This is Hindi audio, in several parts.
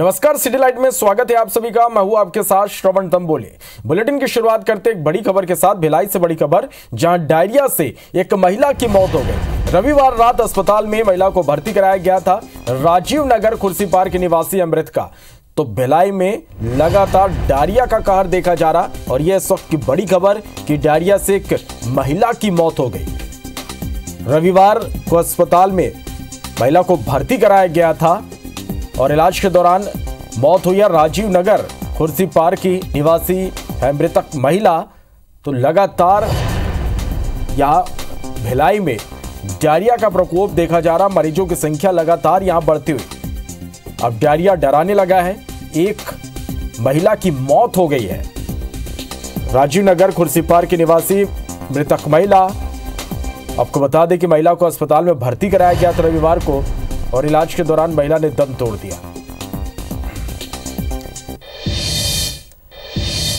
नमस्कार, सिटी लाइट में स्वागत है आप सभी का। मैं हूं आपके साथ श्रवण तंबोले। बुलेटिन की शुरुआत करते एक बड़ी खबर के साथ। भिलाई से बड़ी खबर, जहां डायरिया से एक महिला की मौत हो गई। रविवार रात अस्पताल में महिला को भर्ती कराया गया था। राजीव नगर खुर्सीपार के निवासी अमृत का। तो भिलाई में लगातार डायरिया का कहर देखा जा रहा, और यह इस वक्त की बड़ी खबर कि डायरिया से एक महिला की मौत हो गई। रविवार को अस्पताल में महिला को भर्ती कराया गया था और इलाज के दौरान मौत हुई है। राजीव नगर खुर्सीपार की निवासी है मृतक महिला। तो लगातार यहां भिलाई में डायरिया का प्रकोप देखा जा रहा। मरीजों की संख्या लगातार यहां बढ़ती हुई अब डायरिया डराने लगा है। एक महिला की मौत हो गई है। राजीव नगर खुर्सीपार की निवासी मृतक महिला। आपको बता दें कि महिला को अस्पताल में भर्ती कराया गया था रविवार को, और इलाज के दौरान महिला ने दम तोड़ दिया।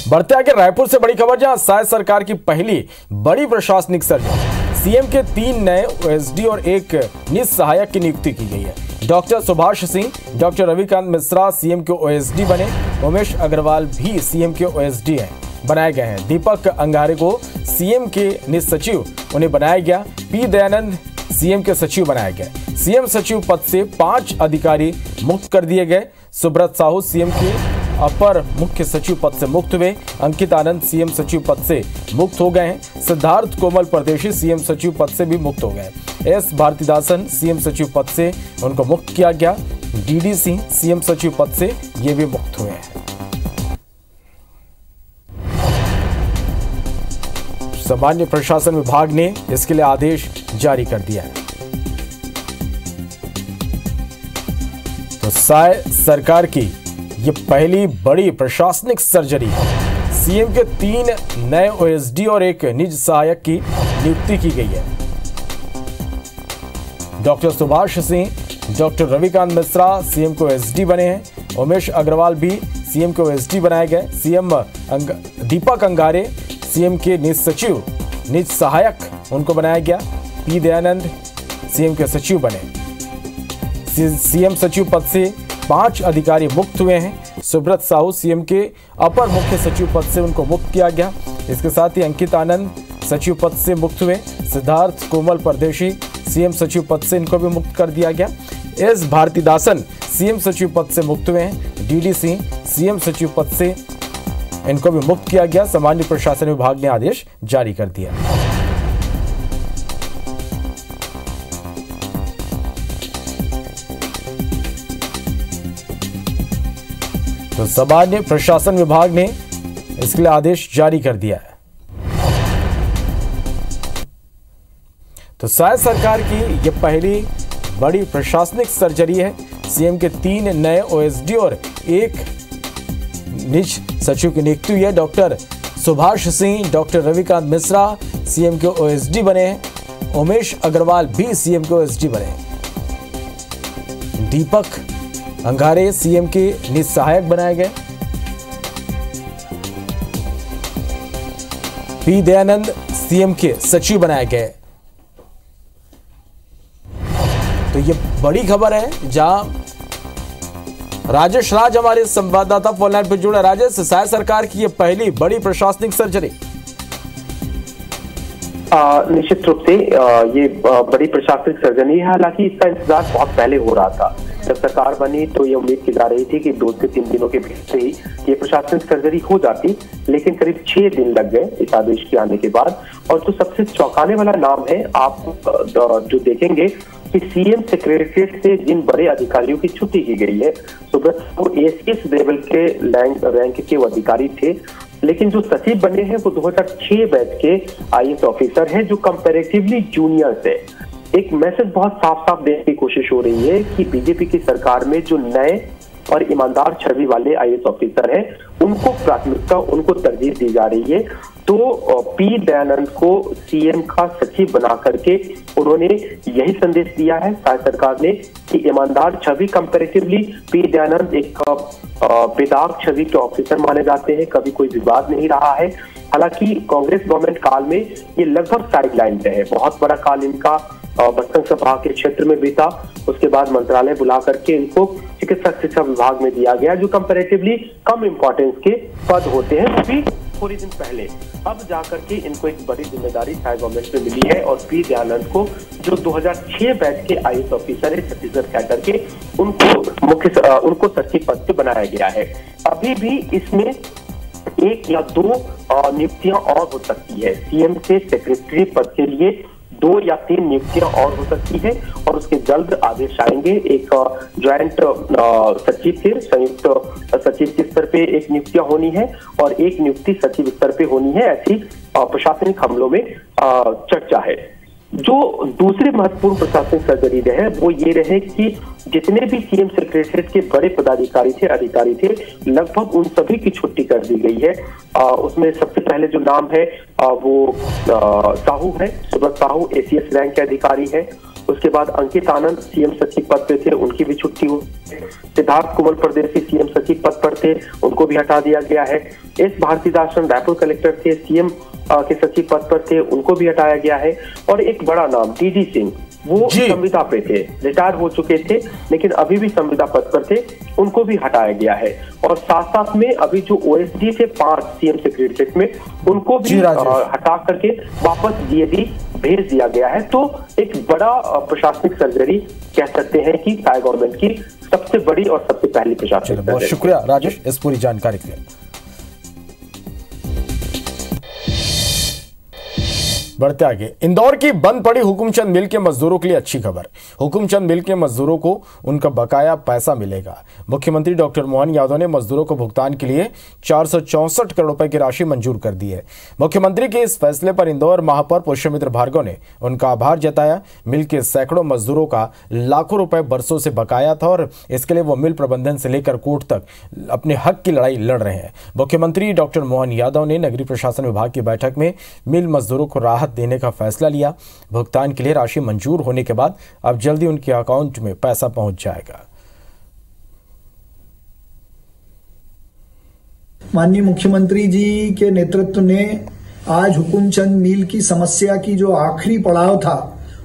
बढ़ते आगे रायपुर से बड़ी खबर, जहां साय सरकार की पहली बड़ी प्रशासनिक सर्जरी। सीएम के 3 नए ओएसडी और एक निज सहायक की नियुक्ति की गई है। Doctor Subhash Singh, doctor Ravikant Mishra CM के ओएसडी बने। उमेश अग्रवाल भी सीएम के ओएसडी बनाए गए हैं। दीपक अंगारे को सीएम के निज सचिव उन्हें बनाया गया। पी दयानंद सीएम के सचिव बनाए गए। सीएम सचिव पद से 5 अधिकारी मुक्त कर दिए गए। सुब्रत साहू सीएम के अपर मुख्य सचिव पद से मुक्त हुए। अंकित आनंद सीएम सचिव पद से मुक्त हो गए हैं। सिद्धार्थ कोमल परदेशी सीएम सचिव पद से भी मुक्त हो गए। एस भारतीदासन सीएम सचिव पद से उनको मुक्त किया गया। डीडी सिंह सीएम सचिव पद से ये भी मुक्त हुए हैं। सामान्य प्रशासन विभाग ने इसके लिए आदेश जारी कर दिया है। तो साय सरकार की ये पहली बड़ी प्रशासनिक सर्जरी है। सीएम के 3 नए ओएसडी और एक निज सहायक की नियुक्ति की गई है। Doctor Subhash Singh, doctor Ravikant Mishra CM के ओएसडी बने हैं। उमेश अग्रवाल भी सीएम के ओएसडी बनाए गए। सीएम दीपक अंगारे सीएम के निज सचिव, निज सहायक उनको बनाया गया। पी दयानंद सीएम के सचिव बने। सीएम सचिव पद से 5 अधिकारी मुक्त हुए हैं। सुब्रत साहू सीएम के अपर मुख्य सचिव पद से उनको मुक्त किया गया। इसके साथ ही अंकित आनंद सचिव पद से मुक्त हुए। सिद्धार्थ कोमल परदेशी सीएम सचिव पद से इनको भी मुक्त कर दिया गया। एस भारतीदासन सीएम सचिव पद से मुक्त हुए हैं। डीडी सिंह सीएम सचिव पद से इनको भी मुक्त किया गया। सामान्य प्रशासन विभाग ने आदेश जारी कर दिया। तो सामान्य प्रशासन विभाग ने इसके लिए आदेश जारी कर दिया है। तो साय सरकार की यह पहली बड़ी प्रशासनिक सर्जरी है। सीएम के 3 नए ओएसडी और एक निज सचिव की नियुक्ति हुई है। Doctor Subhash Singh, doctor Ravikant Mishra CM के ओएसडी बने हैं। उमेश अग्रवाल भी सीएम के ओएसडी बने हैं। दीपक अंगारे सीएम के निज सहायक बनाए गए। पी दयानंद सीएम के सचिव बनाए गए। तो ये बड़ी खबर है, जहां राजेश राज हमारे संवाददाता फोन लाइन पर जुड़े। राजेश, साय सरकार की ये पहली बड़ी प्रशासनिक सर्जरी। निश्चित रूप से ये बड़ी प्रशासनिक सर्जरी है। हालांकि इसका इंतजार बहुत पहले हो रहा था। जब सरकार बनी तो ये उम्मीद की जा रही थी कि 2 से 3 दिनों के भीतर ही ये प्रशासनिक सर्जरी हो जाती, लेकिन करीब 6 दिन लग गए इस आदेश के आने के बाद। और जो सबसे चौंकाने वाला नाम है, आप जो देखेंगे कि सीएम सेक्रेटरीट से जिन बड़े अधिकारियों की छुट्टी की गई है। सुब्रत एसीएस लेवल के रैंक के वो अधिकारी थे, लेकिन जो सचिव बने हैं वो 2006 बैच के आईएएस ऑफिसर हैं, जो कंपैरेटिवली जूनियर है। एक मैसेज बहुत साफ साफ देने की कोशिश हो रही है कि बीजेपी की सरकार में जो नए और ईमानदार छवि वाले आईएएस ऑफिसर हैं, उनको प्राथमिकता, उनको तरजीह दी जा रही है। तो पी दयानंद को सीएम का सचिव बना करके उन्होंने यही संदेश दिया है साय सरकार ने कि ईमानदार छवि कंपैरेटिवली पी दयानंद एक बेदाग छवि के ऑफिसर माने जाते हैं। कभी कोई विवाद नहीं रहा है। हालांकि कांग्रेस गवर्नमेंट काल में ये लगभग साइडलाइन पे है। बहुत बड़ा काल इनका बसंत सभा के क्षेत्र में बीता। उसके बाद मंत्रालय बुला करके इनको चिकित्सा शिक्षा विभाग में दिया गया, जो कंपैरेटिवली कम इंपॉर्टेंस के पद होते हैं, वो भी थोड़ी दिन पहले। अब जाकर के इनको एक बड़ी जिम्मेदारी थाई गवर्नमेंट में मिली है और पी दयानंद को, जो 2006 बैच के IAS ऑफिसर है छत्तीसगढ़ कैडर के, उनको सचिव पद पे बनाया गया है। अभी भी इसमें 1 या 2 नियुक्तियां और हो सकती है। सीएम से सेक्रेटरी पद के लिए 2 या 3 नियुक्तियां और हो सकती है और उसके जल्द आदेश आएंगे। एक ज्वाइंट सचिव के, संयुक्त सचिव के स्तर पे एक नियुक्तियां होनी है और एक नियुक्ति सचिव स्तर पे होनी है, ऐसी प्रशासनिक हमलों में चर्चा है। जो दूसरी महत्वपूर्ण प्रशासनिक सर्जरी रहे वो ये रहे कि जितने भी सीएम सेक्रेटरीट के बड़े पदाधिकारी थे, अधिकारी थे, लगभग उन सभी की छुट्टी कर दी गई है। उसमें सबसे पहले जो नाम है वो साहू है, सुब्रत साहू ACS रैंक के अधिकारी है। उसके बाद अंकित आनंद सीएम सचिव पद पे थे, उनकी भी छुट्टी हुई। सिद्धार्थ कुमल परदेसी सीएम सचिव पद पर थे, उनको भी हटा दिया गया है। एस भारतीदासन रायपुर कलेक्टर थे, सीएम के सचिव पद पर थे, उनको भी हटाया गया है। और एक बड़ा नाम TD सिंह, वो संविदा पे थे, रिटायर हो चुके थे लेकिन अभी भी संविदा पद पर थे, उनको भी हटाया गया है। और साथ साथ में अभी जो OSD थे 5 सीएम सेक्रेटरीट में, उनको भी हटा करके वापस DAD भेज दिया गया है। तो एक बड़ा प्रशासनिक सर्जरी कह सकते हैं कि थाई गवर्नमेंट की सबसे बड़ी और सबसे पहली प्रशासनिक सर्जरी। बहुत शुक्रिया राजेश इस पूरी जानकारी के लिए। बढ़ते आगे, इंदौर की बंद पड़ी हुकुमचंद मिल के मजदूरों के लिए अच्छी खबर। हुकुमचंद मिल के मजदूरों को उनका बकाया पैसा मिलेगा। मुख्यमंत्री डॉक्टर मोहन यादव ने मजदूरों को भुगतान के लिए 464 करोड़ रुपए की राशि मंजूर कर दी है। मुख्यमंत्री के इस फैसले पर इंदौर महापौर पुष्यमित्र भार्गव ने उनका आभार जताया। मिल के सैकड़ों मजदूरों का लाखों रुपए बरसों से बकाया था और इसके लिए वो मिल प्रबंधन से लेकर कोर्ट तक अपने हक की लड़ाई लड़ रहे हैं। मुख्यमंत्री डॉक्टर मोहन यादव ने नगरीय प्रशासन विभाग की बैठक में मिल मजदूरों को राहत देने का फैसला लिया। भुगतान के लिए राशि मंजूर होने के बाद अब जल्दी उनके अकाउंट में पैसा पहुंच जाएगा। माननीय मुख्यमंत्री जी के नेतृत्व ने आज हुकुमचंद मिल की समस्या की जो आखिरी पड़ाव था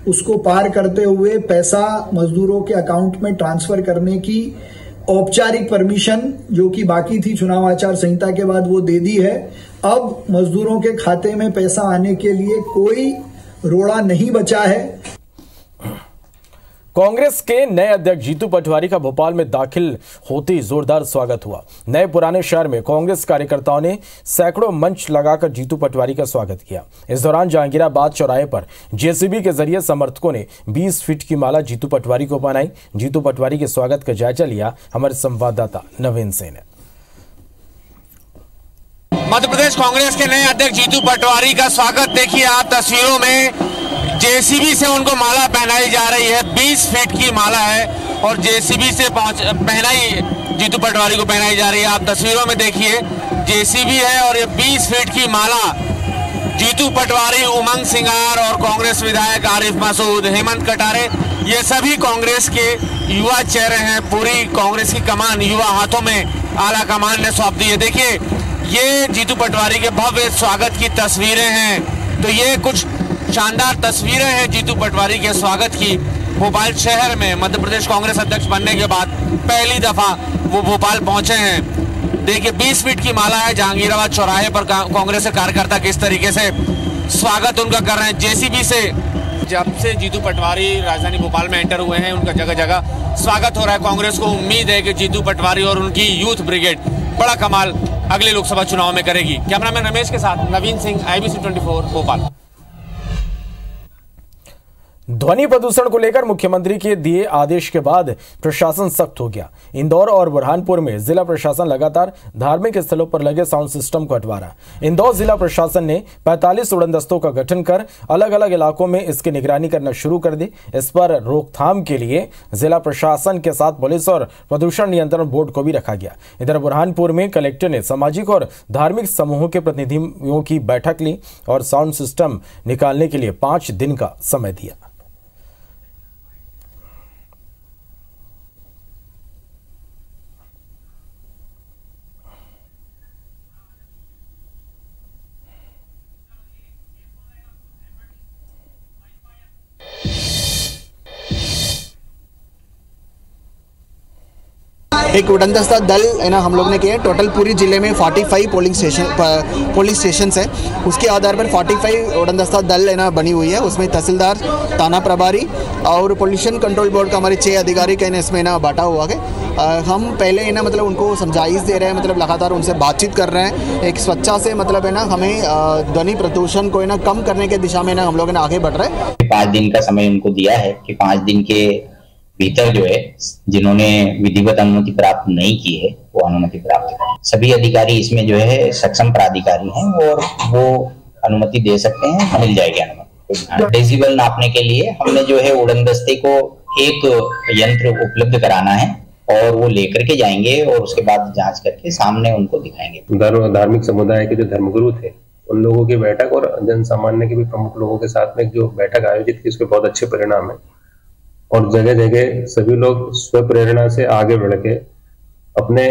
उसको पार करते हुए पैसा मजदूरों के अकाउंट में ट्रांसफर करने की औपचारिक परमिशन, जो कि बाकी थी चुनाव आचार संहिता के बाद, वो दे दी है। अब मजदूरों के खाते में पैसा आने के लिए कोई रोड़ा नहीं बचा है। कांग्रेस के नए अध्यक्ष जीतू पटवारी का भोपाल में दाखिल होते ही जोरदार स्वागत हुआ। नए पुराने शहर में कांग्रेस कार्यकर्ताओं ने सैकड़ों मंच लगाकर जीतू पटवारी का स्वागत किया। इस दौरान जहांगीराबाद चौराहे पर JCB के जरिए समर्थकों ने 20 फीट की माला जीतू पटवारी को पहनाई। जीतू पटवारी के स्वागत का जायजा लिया हमारे संवाददाता नवीन सिंह ने। मध्य प्रदेश कांग्रेस के नए अध्यक्ष जीतू पटवारी का स्वागत देखिए आप तस्वीरों में। JCB से उनको माला पहनाई जा रही है, 20 फीट की माला है और JCB से पहनाई जीतू पटवारी को पहनाई जा रही है। आप तस्वीरों में देखिए JCB है और ये 20 फीट की माला जीतू पटवारी, उमंग सिंगार और कांग्रेस विधायक आरिफ मसूद, हेमंत कटारे, ये सभी कांग्रेस के युवा चेहरे हैं। पूरी कांग्रेस की कमान युवा हाथों में आला कमान ने सौंप दी है। देखिए ये जीतू पटवारी के भव्य स्वागत की तस्वीरें हैं। तो ये कुछ शानदार तस्वीरें हैं जीतू पटवारी के स्वागत की। भोपाल शहर में मध्य प्रदेश कांग्रेस अध्यक्ष बनने के बाद पहली दफा वो भोपाल पहुंचे हैं। देखिए 20 फीट की माला है। जहांगीराबाद चौराहे पर कांग्रेस के कार्यकर्ता किस तरीके से स्वागत उनका कर रहे हैं। JCB से जब से जीतू पटवारी राजधानी भोपाल में एंटर हुए हैं उनका जगह जगह स्वागत हो रहा है। कांग्रेस को उम्मीद है कि जीतू पटवारी और उनकी यूथ ब्रिगेड बड़ा कमाल अगले लोकसभा चुनाव में करेगी। कैमरामैन रमेश के साथ नवीन सिंह, IBC 24 भोपाल। ध्वनि प्रदूषण को लेकर मुख्यमंत्री के दिए आदेश के बाद प्रशासन सख्त हो गया। इंदौर और बुरहानपुर में जिला प्रशासन लगातार धार्मिक स्थलों पर लगे साउंड सिस्टम को हटवा रहा। इंदौर जिला प्रशासन ने 45 उड़नदस्तों का गठन कर अलग अलग इलाकों में इसकी निगरानी करना शुरू कर दी। इस पर रोकथाम के लिए जिला प्रशासन के साथ पुलिस और प्रदूषण नियंत्रण बोर्ड को भी रखा गया। इधर बुरहानपुर में कलेक्टर ने सामाजिक और धार्मिक समूहों के प्रतिनिधियों की बैठक ली और साउंड सिस्टम निकालने के लिए 5 दिन का समय दिया। एक उड़नदस्ता दल है ना हम लोग ने किया। टोटल पूरी ज़िले में 45 पोलिंग स्टेशन है, उसके आधार पर 45 उड़नदस्ता दल है ना बनी हुई है। उसमें तहसीलदार, थाना प्रभारी और पोल्यूशन कंट्रोल बोर्ड का हमारे 6 अधिकारी का इसमें ना बांटा हुआ है। हम पहले है ना मतलब उनको समझाइश दे रहे हैं, मतलब लगातार उनसे बातचीत कर रहे हैं। एक स्वच्छता से मतलब है ना हमें ध्वनि प्रदूषण को है ना कम करने की दिशा में ना हम लोग ना आगे बढ़ रहे हैं। 5 दिन का समय उनको दिया है कि 5 दिन के भीतर जो है जिन्होंने विधिवत अनुमति प्राप्त नहीं की है वो अनुमति प्राप्त करें। सभी अधिकारी इसमें जो है सक्षम प्राधिकारी हैं और वो अनुमति दे सकते हैं, मिल जाएगी अनुमति। डेसिबल नापने के लिए हमने जो है उड़नदस्ते को एक यंत्र उपलब्ध कराना है और वो लेकर के जाएंगे और उसके बाद जांच करके सामने उनको दिखाएंगे। धार्मिक समुदाय के जो धर्मगुरु थे उन लोगों की बैठक और जन सामान्य के भी प्रमुख लोगों के साथ में जो बैठक आयोजित की, उसके बहुत अच्छे परिणाम है। और जगह जगह सभी लोग स्व प्रेरणा से आगे बढ़ के अपने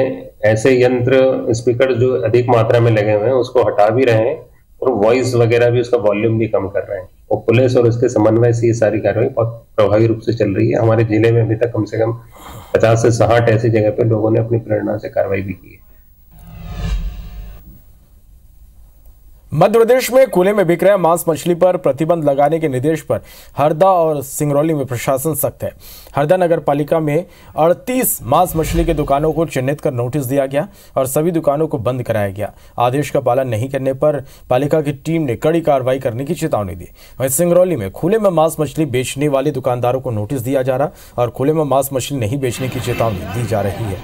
ऐसे यंत्र स्पीकर जो अधिक मात्रा में लगे हुए हैं उसको हटा भी रहे हैं और वॉइस वगैरह भी, उसका वॉल्यूम भी कम कर रहे हैं। और पुलिस और उसके समन्वय से ये सारी कार्रवाई बहुत प्रभावी रूप से चल रही है। हमारे जिले में अभी तक कम से कम 50 से 60 ऐसी जगह पे लोगों ने अपनी प्रेरणा से कार्रवाई भी की है। मध्य प्रदेश में खुले में बिक रहे मांस मछली पर प्रतिबंध लगाने के निर्देश पर हरदा और सिंगरौली में प्रशासन सख्त है। हरदा नगर पालिका में 38 मांस मछली के दुकानों को चिन्हित कर नोटिस दिया गया और सभी दुकानों को बंद कराया गया। आदेश का पालन नहीं करने पर पालिका की टीम ने कड़ी कार्रवाई करने की चेतावनी दी। वहीं सिंगरौली में खुले में मांस मछली बेचने वाले दुकानदारों को नोटिस दिया जा रहा और खुले में मांस मछली नहीं बेचने की चेतावनी दी जा रही है।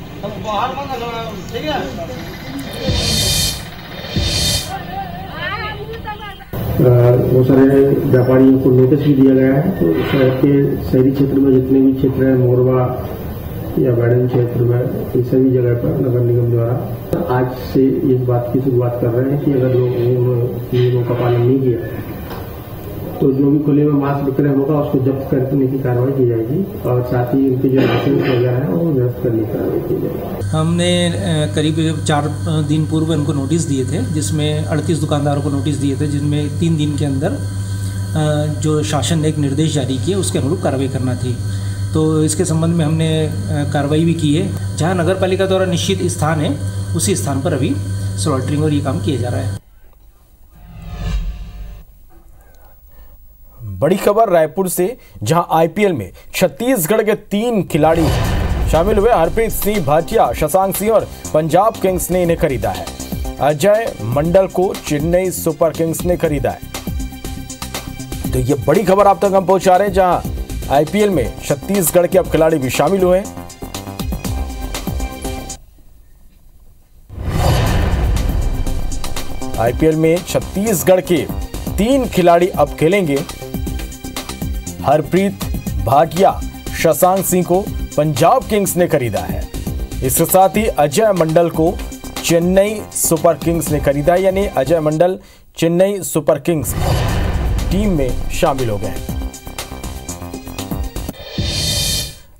बहुत सारे व्यापारियों को नोटिस भी दिया गया है। तो शहर के शहरी क्षेत्र में जितने भी क्षेत्र हैं, मोरवा या बैडन क्षेत्र में, इन सभी जगह पर नगर निगम द्वारा आज से इस बात की शुरुआत कर रहे हैं कि अगर लोग नियमों का पालन नहीं किया तो जो भी खुले में मांस विक्रय होगा उसको जब्त करने की कार्रवाई की जाएगी और साथ ही उनके जो लाइसेंस वगैरह है वो जब्त करने की कार्रवाई की जाएगी। हमने करीब 4 दिन पूर्व इनको नोटिस दिए थे, जिसमें 38 दुकानदारों को नोटिस दिए थे, जिनमें 3 दिन के अंदर जो शासन ने एक निर्देश जारी किए उसके अनुरूप कार्रवाई करना थी। तो इसके संबंध में हमने कार्रवाई भी की है। जहाँ नगर पालिका द्वारा निश्चित स्थान है उसी स्थान पर अभी स्लॉटरिंग और ये काम किया जा रहा है। बड़ी खबर रायपुर से, जहां आईपीएल में छत्तीसगढ़ के 3 खिलाड़ी शामिल हुए। हरप्रीत सिंह भाटिया, शशांक सिंह और पंजाब किंग्स ने इन्हें खरीदा है। अजय मंडल को चेन्नई सुपर किंग्स ने खरीदा है। तो ये बड़ी खबर आप तक हम पहुंचा रहे हैं, जहां आईपीएल में छत्तीसगढ़ के अब खिलाड़ी भी शामिल हुए हैं। आईपीएल में छत्तीसगढ़ के 3 खिलाड़ी अब खेलेंगे। हरप्रीत भाटिया, शशांक सिंह को पंजाब किंग्स ने खरीदा है। इसके साथ ही अजय मंडल को चेन्नई सुपर किंग्स ने खरीदा, यानी Ajay Mandal Chennai super Kings team में शामिल हो गए।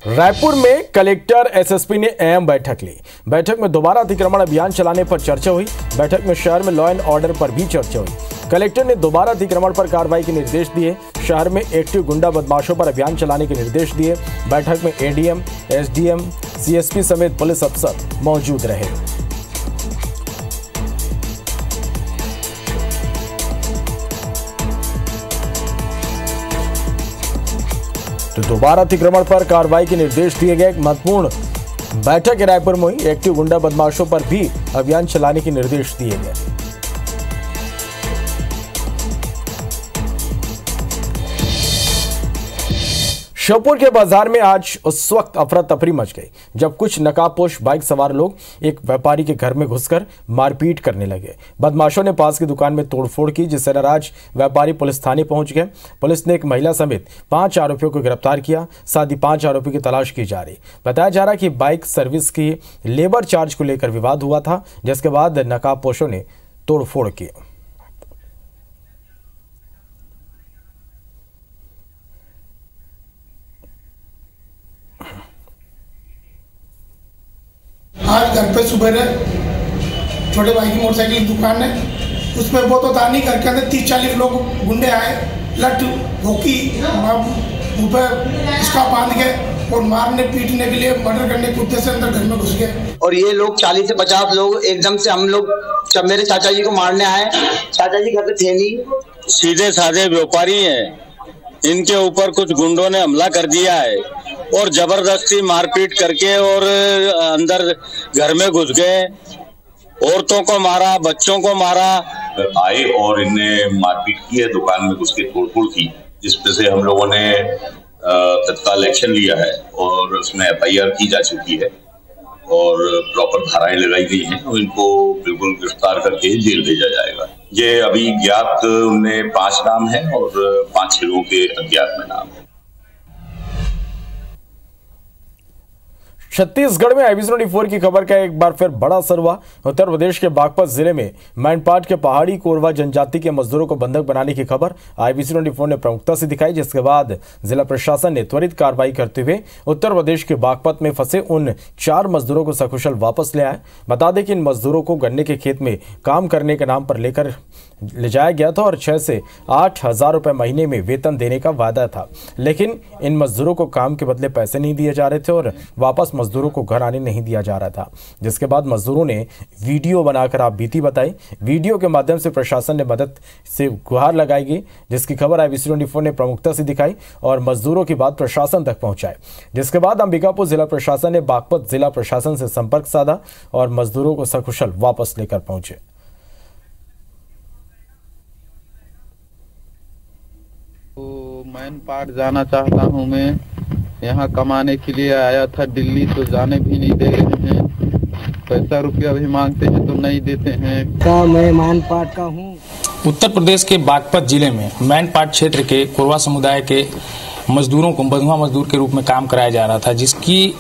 रायपुर में कलेक्टर एसएसपी ने अहम बैठक ली। बैठक में दोबारा अतिक्रमण अभियान चलाने पर चर्चा हुई। बैठक में शहर में लॉ एंड ऑर्डर पर भी चर्चा हुई। कलेक्टर ने दोबारा अतिक्रमण पर कार्रवाई के निर्देश दिए। शहर में एक्टिव गुंडा बदमाशों पर अभियान चलाने के निर्देश दिए। बैठक में एडीएम, एसडीएम, सीएसपी समेत पुलिस अफसर मौजूद रहे। तो दोबारा अतिक्रमण पर कार्रवाई के निर्देश दिए गए। एक महत्वपूर्ण बैठक रायपुर में हुई। एक्टिव गुंडा बदमाशों पर भी अभियान चलाने के निर्देश दिए गए। श्योपुर के बाजार में आज उस वक्त अफरा तफरी मच गई जब कुछ नकाबपोश बाइक सवार लोग एक व्यापारी के घर में घुसकर मारपीट करने लगे। बदमाशों ने पास की दुकान में तोड़फोड़ की, जिससे नाराज व्यापारी पुलिस थाने पहुंच गए। पुलिस ने एक महिला समेत 5 आरोपियों को गिरफ्तार किया। साथ ही 5 आरोपियों की तलाश की जा रही। बताया जा रहा है कि बाइक सर्विस की लेबर चार्ज को लेकर विवाद हुआ था, जिसके बाद नकाबपोशों ने तोड़फोड़ की। आज घर पे सुबह छोटे भाई की मोटरसाइकिल की दुकान है, उसमें वो तो तानी घर के अंदर 30-40 लोग गुंडे आए, लट भोकी मुँह पे इसका बांध के और मारने पीटने के लिए, मर्डर करने के उद्देश्य से अंदर घर में घुस गए। और ये लोग 40 से 50 लोग एकदम से हम लोग जब मेरे चाचा जी को मारने आए, चाचा जी घर पे थे नहीं। सीधे साधे व्यापारी हैं, इनके ऊपर कुछ गुंडों ने हमला कर दिया है और जबरदस्ती मारपीट करके और अंदर घर में घुस गए, औरतों को मारा, बच्चों को मारा। आए और इनने मारपीट की है, दुकान में घुस के तोड़फोड़ की, जिस पे से हम लोगों ने तत्काल एक्शन लिया है और उसमें FIR की जा चुकी है और प्रॉपर धाराएं लगाई गई हैं और इनको बिल्कुल गिरफ्तार करके जेल भेजा जाएगा। ये अभी ज्ञात उनमें 5 नाम है और 5-6 लोगों के अज्ञात में नाम है। छत्तीसगढ़ में IBC 24 की खबर का एक बार फिर बड़ा असर हुआ। उत्तर प्रदेश के बागपत जिले में मैनपाट के पहाड़ी कोरवा जनजाति के मजदूरों को बंधक बनाने की खबर IBC 24 ने प्रमुखता से दिखाई, जिसके बाद जिला प्रशासन ने त्वरित कार्रवाई करते हुए उत्तर प्रदेश के बागपत में फंसे उन 4 मजदूरों को सकुशल वापस ले आए। बता दें कि इन मजदूरों को गन्ने के खेत में काम करने के नाम पर लेकर ले जाया गया था और 6 से 8 हजार रुपए महीने में वेतन देने का वादा था, लेकिन इन मजदूरों को काम के बदले पैसे नहीं दिए जा रहे थे और वापस मजदूरों को घर आने नहीं दिया जा रहा था। जिसके बाद मजदूरों ने वीडियो बनाकर आप बीती बताई। वीडियो के माध्यम से प्रशासन ने मदद से गुहार लगाई गई, जिसकी खबर IBC 24 ने प्रमुखता से दिखाई और मजदूरों की बात प्रशासन तक पहुंचाई। जिसके बाद अंबिकापुर जिला प्रशासन ने बागपत जिला प्रशासन से संपर्क साधा और मजदूरों को सकुशल वापस लेकर पहुंचे। तो मैनपाट जाना चाहता हूँ, मैं यहाँ कमाने के लिए आया था दिल्ली, तो जाने भी नहीं दे रहे हैं, पैसा रुपया भी मांगते हैं तो नहीं देते हैं। मैं मैनपाट का हूँ। उत्तर प्रदेश के बागपत जिले में मैनपाट क्षेत्र के कोरवा समुदाय के मजदूरों को बंधुआ मजदूर के रूप में काम कराया जा रहा था, जिसकी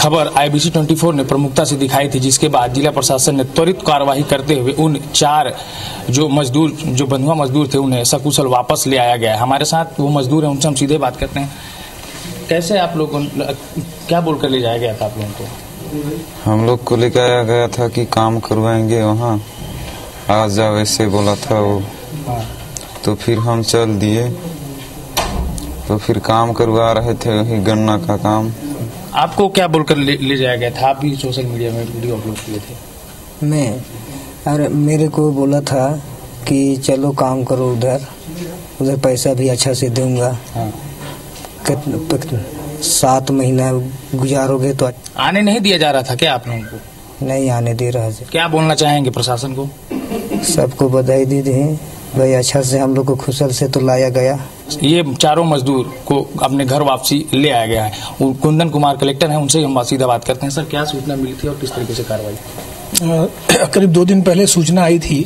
खबर IBC 24 ने प्रमुखता से दिखाई थी। जिसके बाद जिला प्रशासन ने त्वरित कार्रवाई करते हुए उन 4 जो बंधुआ मजदूर थे उन्हें सकुशल वापस ले आया गया है। हमारे साथ वो मजदूर हैं, उनसे हम सीधे बात करते हैं। कैसे आप लोग क्या बोलकर ले जाया गया था आप लोगों को? हम लोग को लेकर आया गया था कि काम करवाएंगे वहाँ, आ जाओ ऐसे बोला था वो। तो फिर हम चल दिए, तो फिर काम करवा रहे थे वही गन्ना का काम। आपको क्या बोलकर ले जाया गया था? आप भी सोशल मीडिया में वीडियो अपलोड किए थे। मैं मेरे को बोला था कि चलो काम करो, उधर पैसा भी अच्छा से दूंगा। हाँ। 7 महीना गुजारोगे तो। आने नहीं दिया जा रहा था क्या आप लोगों को? नहीं आने दे रहा है। क्या बोलना चाहेंगे प्रशासन को? सबको बधाई दी थी भाई, अच्छा से हम लोग को खुशल से तो लाया गया। ये 4 मजदूर को अपने घर वापसी ले आया गया है। कुंदन कुमार कलेक्टर हैं, उनसे हम सीधा बात करते हैं। सर, क्या सूचना मिली थी और किस तरीके से कार्रवाई? करीब 2 दिन पहले सूचना आई थी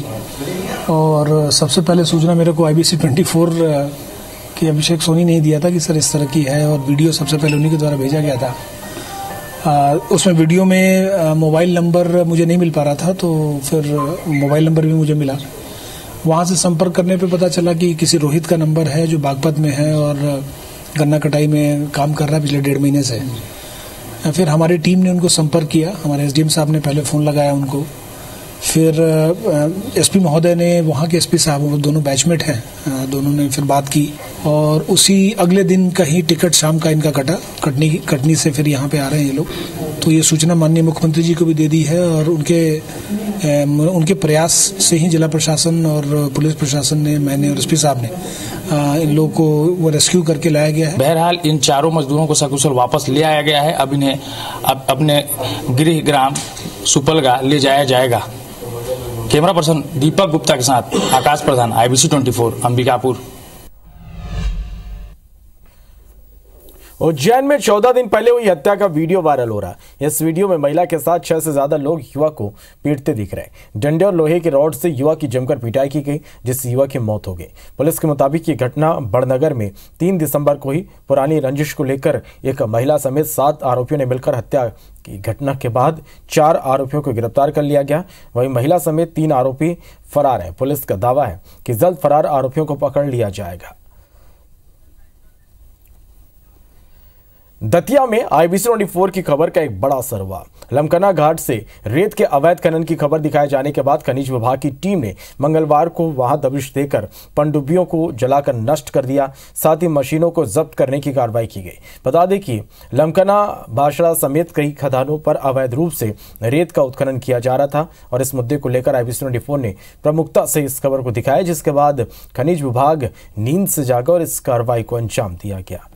और सबसे पहले सूचना मेरे को IBC 24 की अभिषेक सोनी ने दिया था कि सर इस तरह की है, और वीडियो सबसे पहले उन्हीं के द्वारा भेजा गया था। उसमें वीडियो में मोबाइल नंबर मुझे नहीं मिल पा रहा था, तो फिर मोबाइल नंबर भी मुझे मिला। वहाँ से संपर्क करने पे पता चला कि किसी रोहित का नंबर है जो बागपत में है और गन्ना कटाई में काम कर रहा है पिछले 1.5 महीने से। फिर हमारी टीम ने उनको संपर्क किया, हमारे SDM साहब ने पहले फ़ोन लगाया उनको, फिर SP महोदय ने, वहाँ के SP साहब, वो दोनों बैचमेट हैं, दोनों ने फिर बात की और उसी अगले दिन का ही टिकट शाम का इनका कटनी से फिर यहाँ पे आ रहे हैं ये लोग। तो ये सूचना माननीय मुख्यमंत्री जी को भी दे दी है और उनके प्रयास से ही जिला प्रशासन और पुलिस प्रशासन ने, मैंने और SP साहब ने इन लोगों को वो रेस्क्यू करके लाया गया है। बहरहाल इन 4 मजदूरों को सकुशल वापस ले आया गया है। अब इन्हें अपने गृह ग्राम सुपलगा ले जाया जाएगा। कैमरा पर्सन दीपक गुप्ता के साथ आकाश प्रधान, IBC 24, अंबिकापुर। उज्जैन में 14 दिन पहले हुई हत्या का वीडियो वायरल हो रहा है। इस वीडियो में महिला के साथ 6 से ज्यादा लोग युवक को पीटते दिख रहे हैं। डंडे और लोहे के रॉड से युवक की जमकर पिटाई की गई, जिससे युवक की मौत हो गई। पुलिस के मुताबिक ये घटना बड़नगर में 3 दिसंबर को ही पुरानी रंजिश को लेकर एक महिला समेत 7 आरोपियों ने मिलकर हत्या की घटना के बाद 4 आरोपियों को गिरफ्तार कर लिया गया। वहीं महिला समेत 3 आरोपी फरार हैं। पुलिस का दावा है कि जल्द फरार आरोपियों को पकड़ लिया जाएगा। दतिया में IBC 24 की खबर का एक बड़ा असर हुआ। लमकना घाट से रेत के अवैध खनन की खबर दिखाए जाने के बाद खनिज विभाग की टीम ने मंगलवार को वहां दबिश देकर पनडुब्बियों को जलाकर नष्ट कर दिया। साथ ही मशीनों को जब्त करने की कार्रवाई की गई। बता दें कि लमकना, बाशड़ा समेत कई खदानों पर अवैध रूप से रेत का उत्खनन किया जा रहा था और इस मुद्दे को लेकर IBC 24 ने प्रमुखता से इस खबर को दिखाया, जिसके बाद खनिज विभाग नींद से जागा और इस कार्रवाई को अंजाम दिया गया।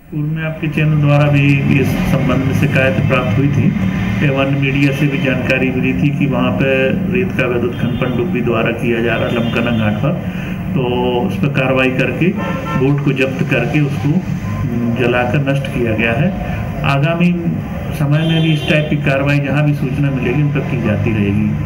पूर्व में आपके चैनल द्वारा भी इस संबंध में शिकायत प्राप्त हुई थी एवं मीडिया से भी जानकारी मिली थी कि वहाँ पे रेत का अवैध उत्खनन पनडुब्बी द्वारा किया जा रहा लमकना घाट पर, तो उस पर कार्रवाई करके बोट को जब्त करके उसको जलाकर नष्ट किया गया है। आगामी समय में भी इस टाइप की कार्रवाई जहाँ भी सूचना मिलेगी उन पर की जाती रहेगी।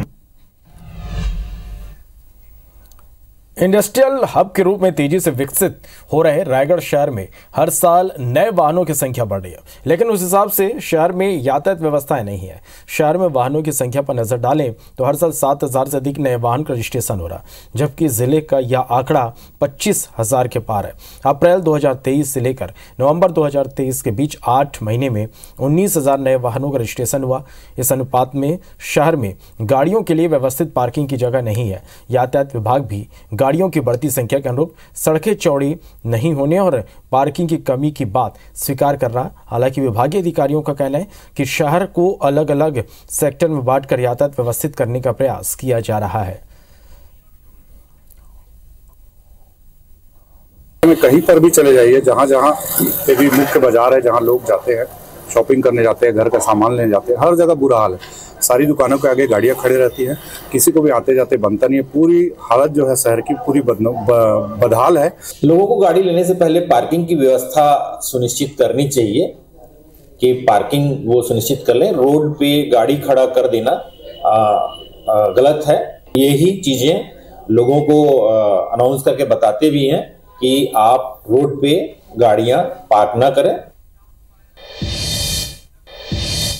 इंडस्ट्रियल हब के रूप में तेजी से विकसित हो रहे रायगढ़ शहर में हर साल नए वाहनों की संख्या बढ़ रही है, लेकिन उस हिसाब से शहर में यातायात व्यवस्थाएं नहीं है। शहर में वाहनों की संख्या पर नजर डालें तो हर साल 7,000 से अधिक नए वाहन का रजिस्ट्रेशन हो रहा, जबकि जिले का यह आंकड़ा 25,000 के पार है। अप्रैल 2023 से लेकर नवंबर 2023 के बीच 8 महीने में 19,000 नए वाहनों का रजिस्ट्रेशन हुआ। इस अनुपात में शहर में गाड़ियों के लिए व्यवस्थित पार्किंग की जगह नहीं है। यातायात विभाग भी गाड़ियों की बढ़ती संख्या के अनुरूप सड़कें चौड़ी नहीं होने और पार्किंग की कमी की बात स्वीकार कर रहा। हालांकि विभागीय अधिकारियों का कहना है कि शहर को अलग अलग सेक्टर में बांटकर यातायात व्यवस्थित करने का प्रयास किया जा रहा है। कहीं पर भी चले जाइए, जहाँ जहाँ भी मुख्य बाजार है, जहाँ लोग जाते हैं, शॉपिंग करने जाते हैं, घर का सामान लेने जाते हैं, हर जगह बुरा हाल है। सारी दुकानों के आगे गाड़ियां खड़ी रहती हैं, किसी को भी आते जाते बनता नहीं है। पूरी हालत जो है शहर की पूरी बदहाल है। लोगों को गाड़ी लेने से पहले पार्किंग की व्यवस्था सुनिश्चित करनी चाहिए कि पार्किंग वो सुनिश्चित कर लें। रोड पे गाड़ी खड़ा कर देना गलत है। यही चीजें लोगों को अनाउंस करके बताते भी हैं कि आप रोड पे गाड़ियां पार्क ना करें।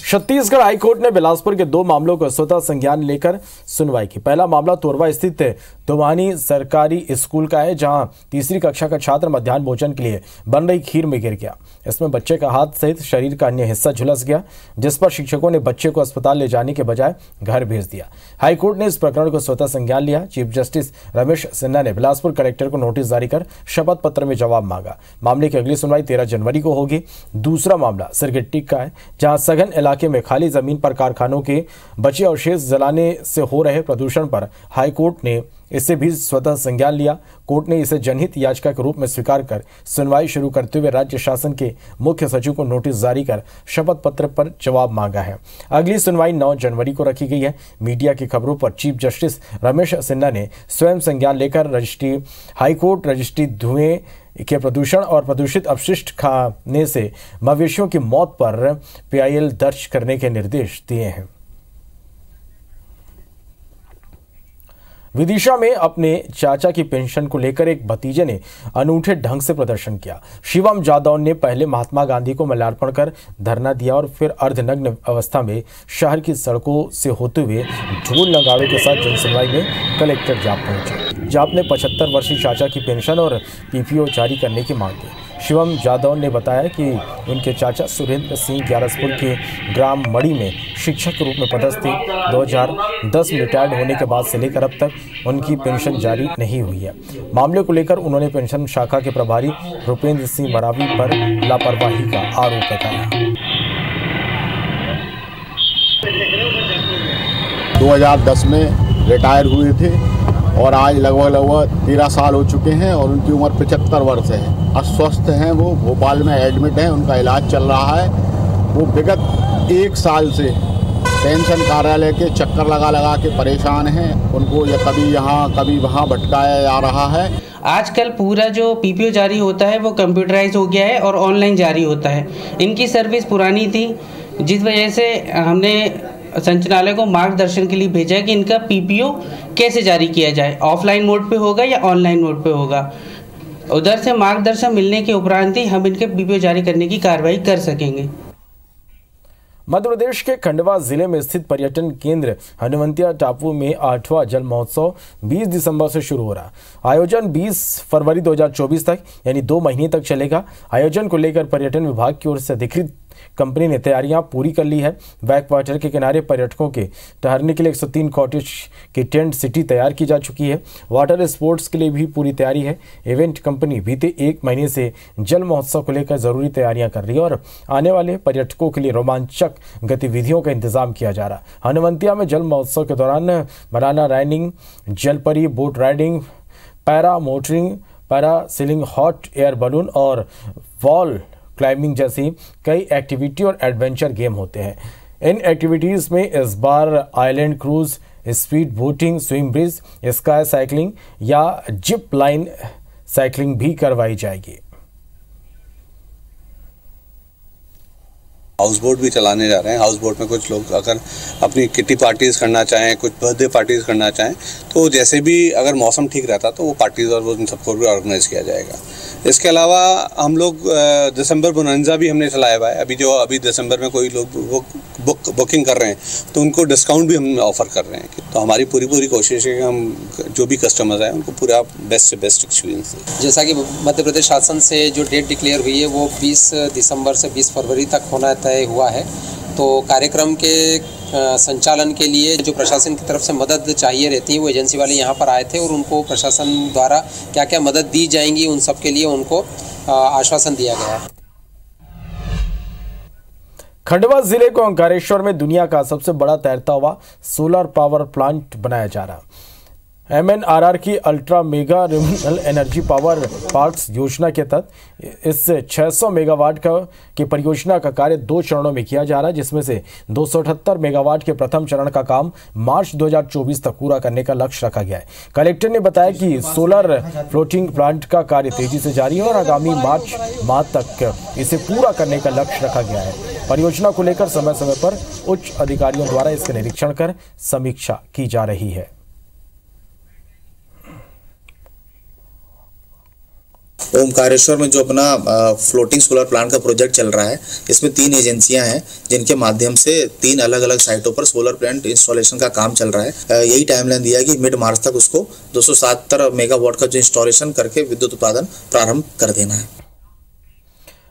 छत्तीसगढ़ हाईकोर्ट ने बिलासपुर के 2 मामलों को स्वतः संज्ञान लेकर सुनवाई की। पहला मामला तोरवा स्थित दुमानी सरकारी स्कूल का है, जहां 3री कक्षा का छात्र मध्याह्न भोजन के लिए बन रही खीर में गिर गया। इसमें बच्चे का हाथ सहित शरीर का अन्य हिस्सा झुलस गया, जिस पर शिक्षकों ने बच्चे को अस्पताल ले जाने के बजाय घर भेज दिया। हाईकोर्ट ने इस प्रकरण को स्वतः संज्ञान लिया। चीफ जस्टिस रमेश सिन्हा ने बिलासपुर कलेक्टर को नोटिस जारी कर शपथ पत्र में जवाब मांगा। मामले की अगली सुनवाई 13 जनवरी को होगी। दूसरा मामला सिरगिट्टी का है, जहां सघन इलाके में खाली जमीन पर कारखानों के बचे अवशेष जलाने से हो रहे प्रदूषण पर हाईकोर्ट ने इसे भी स्वतः संज्ञान लिया। कोर्ट ने इसे जनहित याचिका के रूप में स्वीकार कर सुनवाई शुरू करते हुए राज्य शासन के मुख्य सचिव को नोटिस जारी कर शपथ पत्र पर जवाब मांगा है। अगली सुनवाई 9 जनवरी को रखी गई है। मीडिया की खबरों पर चीफ जस्टिस रमेश सिन्हा ने स्वयं संज्ञान लेकर रजिस्ट्री हाईकोर्ट रजिस्ट्री धुएं के प्रदूषण और प्रदूषित अपशिष्ट खाने से मवेशियों की मौत पर PIL दर्ज करने के निर्देश दिए हैं। विदिशा में अपने चाचा की पेंशन को लेकर एक भतीजे ने अनूठे ढंग से प्रदर्शन किया। शिवम जादव ने पहले महात्मा गांधी को माल्यार्पण कर धरना दिया और फिर अर्धनग्न अवस्था में शहर की सड़कों से होते हुए ढोल नगाड़ों के साथ जनसुनवाई में कलेक्टर जाप पहुंचे। जाप ने 75 वर्षीय चाचा की पेंशन और PPO जारी करने की मांग की। शिवम जादव ने बताया कि उनके चाचा सुरेंद्र सिंह ग्यारसपुर के ग्राम मड़ी में शिक्षक के रूप में पदस्थ थे। 2010 में रिटायर्ड होने के बाद से लेकर अब तक उनकी पेंशन जारी नहीं हुई है। मामले को लेकर उन्होंने पेंशन शाखा के प्रभारी रुपेंद्र सिंह मरावी पर लापरवाही का आरोप लगाया। 2010 में रिटायर हुए थे और आज लगभग 13 साल हो चुके हैं और उनकी उम्र 75 वर्ष है। अस्वस्थ हैं, वो भोपाल में एडमिट हैं, उनका इलाज चल रहा है। वो विगत 1 साल से पेंशन कार्यालय के चक्कर लगा के परेशान हैं। उनको या कभी यहाँ कभी वहाँ भटकाया जा रहा है। आजकल पूरा जो PPO जारी होता है वो कंप्यूटराइज हो गया है और ऑनलाइन जारी होता है। इनकी सर्विस पुरानी थी, जिस वजह से हमने संचालय को मार्गदर्शन के लिए भेजा है कि इनका PPO कैसे जारी किया जाए, ऑफलाइन मोड पे होगा या ऑनलाइन मोड पे होगा। उधर से मार्गदर्शन मिलने के उपरांत ही हम इनके PPO जारी करने की कार्रवाई कर सकेंगे। मध्य प्रदेश के खंडवा जिले में स्थित पर्यटन केंद्र हनुमंतिया टापू में 8वां जल महोत्सव 20 दिसंबर से शुरू हो रहा। आयोजन 20 फरवरी 2024 तक यानी 2 महीने तक चलेगा। आयोजन को लेकर पर्यटन विभाग की ओर से अधिकृत कंपनी ने तैयारियां पूरी कर ली है। बैक वाटर के किनारे पर्यटकों के ठहरने के लिए 103 कॉटेज की टेंट सिटी तैयार की जा चुकी है। वाटर स्पोर्ट्स के लिए भी पूरी तैयारी है। इवेंट कंपनी बीते 1 महीने से जल महोत्सव को लेकर जरूरी तैयारियां कर रही है और आने वाले पर्यटकों के लिए रोमांचक गतिविधियों का इंतजाम किया जा रहा। हनुमंतिया में जल महोत्सव के दौरान बनाना राइडिंग, जलपरी boat riding, para motoring, parasailing, hot air balloon और वॉल क्लाइंबिंग जैसी कई एक्टिविटी और एडवेंचर गेम होते हैं। इन एक्टिविटीज में इस बार island cruise, speed boating, swim bridge, sky cycling या जिप लाइन साइकिलिंग भी करवाई जाएगी। हाउस बोट भी चलाने जा रहे हैं। हाउस बोट में कुछ लोग अगर अपनी किटी पार्टीज करना चाहें, कुछ बर्थडे पार्टीज करना चाहें, तो जैसे भी अगर मौसम ठीक रहता तो वो पार्टीज और वो इन सबको भी ऑर्गेनाइज किया जाएगा। इसके अलावा हम लोग दिसंबर बोनंजा भी हमने चलाया हुआ है। अभी दिसंबर में कोई लोग बुकिंग कर रहे हैं तो उनको डिस्काउंट भी हम ऑफर कर रहे हैं। तो हमारी पूरी कोशिश है कि हम जो भी कस्टमर्स आए उनको पूरा बेस्ट से बेस्ट एक्सपीरियंस दें। जैसा कि मध्य प्रदेश शासन से जो डेट डिक्लेयर हुई है वो 20 दिसंबर से 20 फरवरी तक होना तय हुआ है। तो कार्यक्रम के संचालन के लिए जो प्रशासन की तरफ से मदद चाहिए रहती है वो एजेंसी वाले यहाँ पर आए थे और उनको प्रशासन द्वारा क्या क्या मदद दी जाएंगी उन सब के लिए उनको आश्वासन दिया गया है। खंडवा जिले को ओंकारेश्वर में दुनिया का सबसे बड़ा तैरता हुआ सोलर पावर प्लांट बनाया जा रहा। MNRR की ultra mega renewable energy power parks योजना के तहत इस 600 मेगावाट की परियोजना का कार्य 2 चरणों में किया जा रहा है, जिसमें से 278 मेगावाट के प्रथम चरण का काम मार्च 2024 तक पूरा करने का लक्ष्य रखा गया है। कलेक्टर ने बताया कि सोलर फ्लोटिंग प्लांट का कार्य तेजी से जारी है और आगामी मार्च माह तक इसे पूरा करने का लक्ष्य रखा गया है। परियोजना को लेकर समय समय पर उच्च अधिकारियों द्वारा इसका निरीक्षण कर समीक्षा की जा रही है। ओमकारेश्वर में जो अपना फ्लोटिंग सोलर प्लांट का प्रोजेक्ट चल रहा है, इसमें 3 एजेंसियां हैं जिनके माध्यम से 3 अलग अलग साइटों पर सोलर प्लांट इंस्टॉलेशन का काम चल रहा है। यही टाइमलाइन दिया है कि मिड मार्च तक उसको 270 मेगावाट का जो इंस्टॉलेशन करके विद्युत उत्पादन प्रारंभ कर देना है।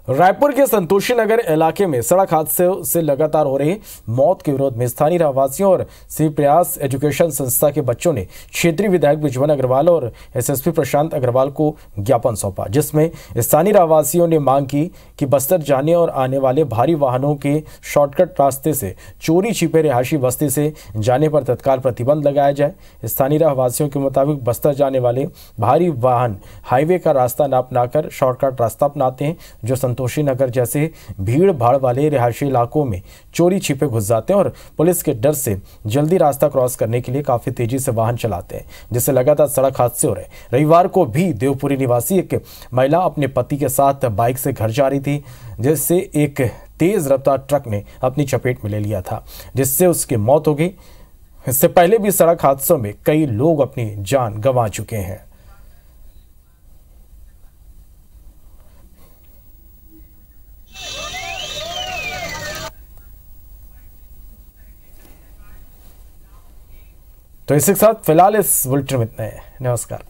रायपुर के संतोषी नगर इलाके में सड़क हादसे से लगातार हो रही मौत के विरोध में स्थानीय रहवासियों और श्री प्रयास एजुकेशन संस्था के बच्चों ने क्षेत्रीय विधायक बृजमोहन अग्रवाल और एसएसपी प्रशांत अग्रवाल को ज्ञापन सौंपा, जिसमें स्थानीय रहवासियों ने मांग की कि बस्तर जाने और आने वाले भारी वाहनों के शॉर्टकट रास्ते से चोरी छिपे रिहायशी बस्ती से जाने पर तत्काल प्रतिबंध लगाया जाए। स्थानीय रहवासियों के मुताबिक बस्तर जाने वाले भारी वाहन हाईवे का रास्ता न अपनाकर शॉर्टकट रास्ता अपनाते हैं, जो संतोषी नगर जैसे भीड़ भाड़ वाले रिहायशी इलाकों में चोरी छिपे घुस जाते हैं और पुलिस के डर से जल्दी रास्ता क्रॉस करने के लिए काफी तेजी से वाहन चलाते हैं, जिससे लगातार सड़क हादसे हो रहे। रविवार को भी देवपुरी निवासी एक महिला अपने पति के साथ बाइक से घर जा रही थी, जिससे एक तेज रफ्तार ट्रक ने अपनी चपेट में ले लिया था, जिससे उसकी मौत हो गई। इससे पहले भी सड़क हादसों में कई लोग अपनी जान गंवा चुके हैं। तो इसी के साथ फिलहाल इस बुलेटिन में इतना है। नमस्कार।